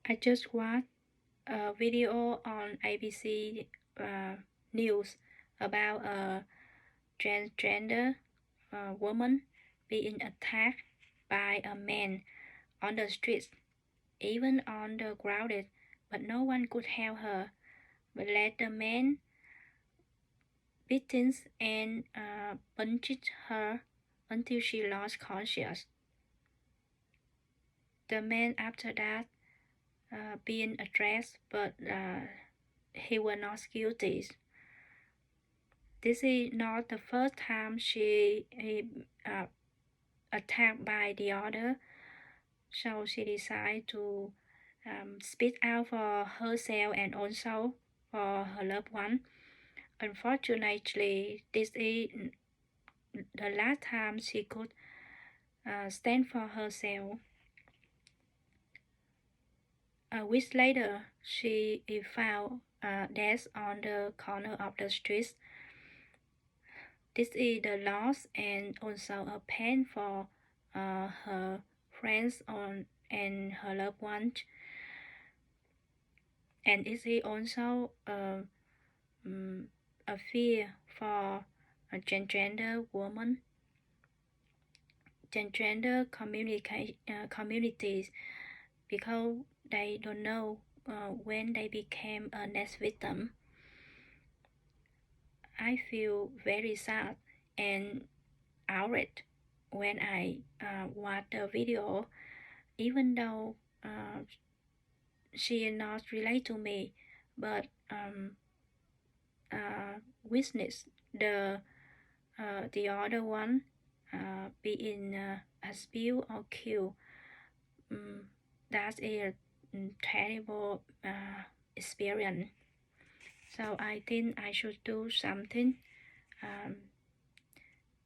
I just watched a video on ABC News about a transgender woman being attacked by a man on the streets, even on the grounded, but no one could help her, but let the man beaten and punched her until she lost consciousness. The man after that being addressed, but he was not guilty. This is not the first time she attacked by the other, so she decided to speak out for herself and also for her loved one. Unfortunately, this is the last time she could stand for herself. A week later, she is found dead on the corner of the street. This is the loss and also a pain for her friends and her loved ones. And it is also a fear for a transgender woman. Transgender communities, because they don't know when they became a next victim. I feel very sad and outraged when I watch the video, even though she is not related to me, but witness the other one being abused or killed. That's a terrible experience. So I think I should do something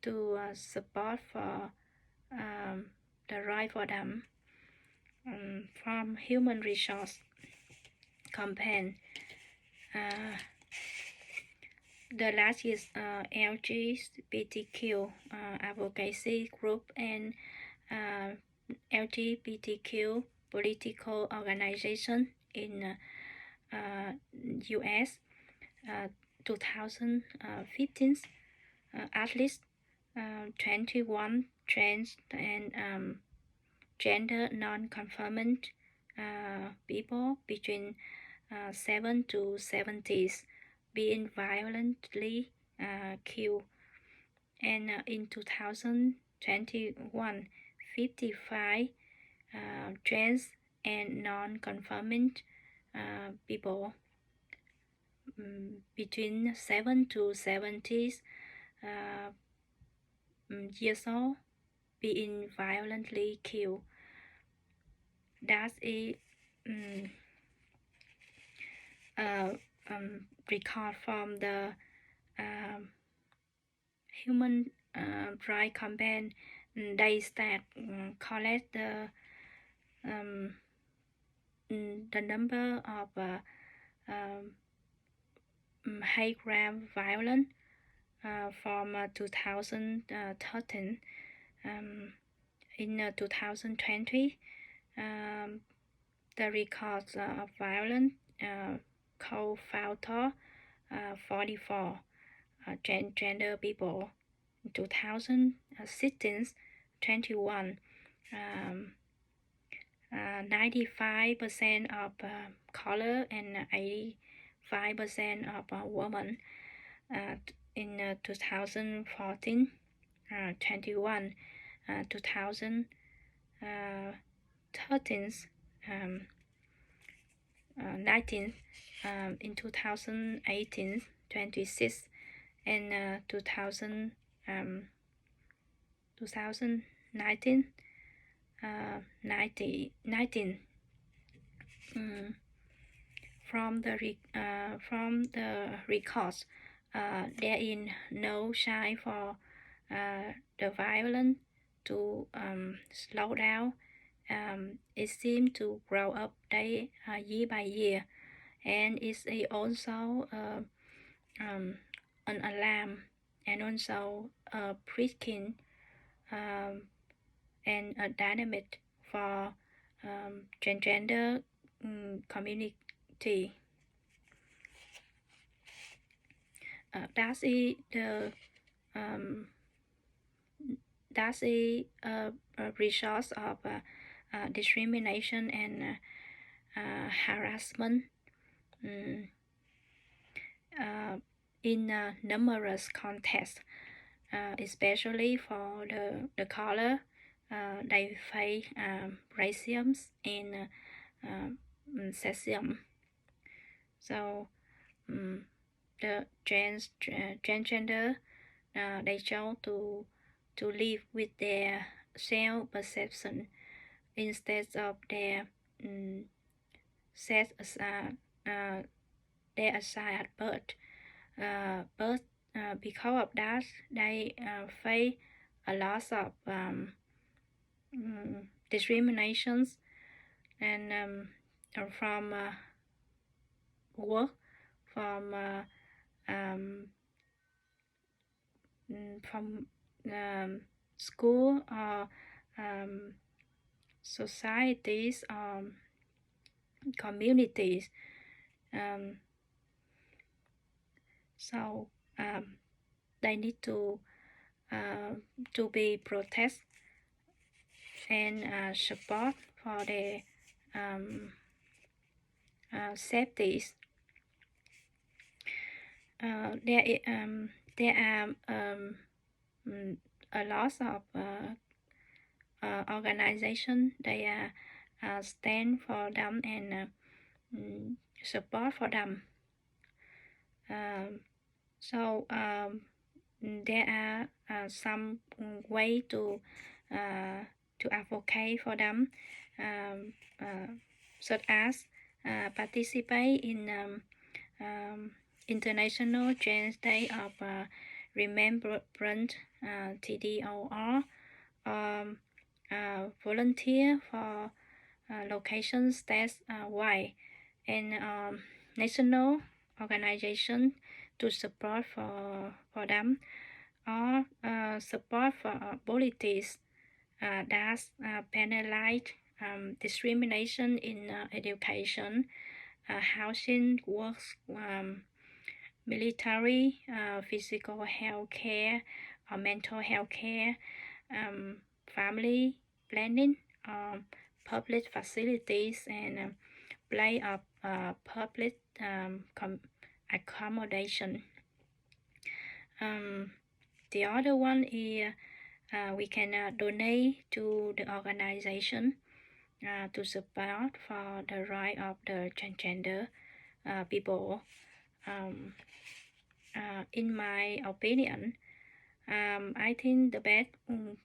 to support for the right for them from human resource campaign. The last is LGBTQ advocacy group and LGBTQ political organization in US. 2015, at least 21 trans and gender non-conforming people between 7 to 70s being violently killed. And in 2021, 55 trans and non-conforming people between 7 to 70s years old being violently killed. That's a record from the human rights campaign. They start collect the number of hate crime violence from 2013. In 2020, the records of violence co-filter 44 transgender people. In 2016, 21. 95% of color and 85% of women. In 2014, 21, 2013, 19, in 2018, 26, and 2019, 19. From the records, there is no sign for the violence to slow down. It seems to grow up day year by year, and it's also an alarm and also a breaking and a dynamic for transgender community. That is the a result of discrimination and harassment in numerous contexts, especially for the color they face racism and sexism. So the transgender they chose to live with their self-perception instead of their sex their assigned at birth. But because of that, they face a lot of discriminations and from work, from school or societies, communities. So they need to be protected and support for their safeties. There are a lot of organizations. They stand for them and support for them. So there are some way to advocate for them, such as participate in International Trans Day of Remembrance, TDOR, volunteer for locations statewide, and national organization to support for them, or support for policies that penalize discrimination in education, housing, works, military, physical health care, or mental health care, family planning, public facilities, and play of public accommodation. The other one is we can donate to the organization to support for the right of the transgender people. In my opinion, I think the best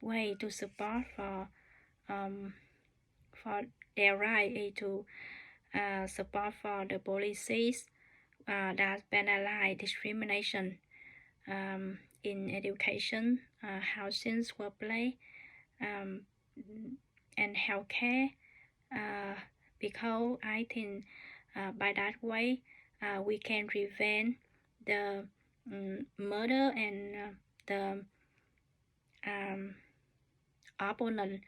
way to support for their right is to support for the policies that penalize discrimination in education, housing, workplace, and healthcare, because I think by that way we can prevent the murder and the opponent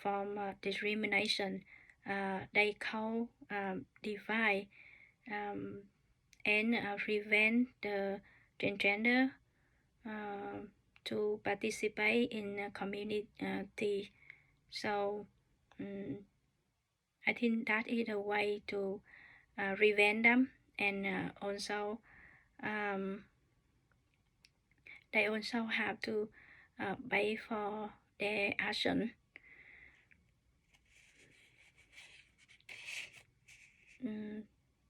from discrimination. They call divide and prevent the transgender to participate in a community. So I think that is a way to prevent them, and also they also have to pay for their action.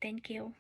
Thank you.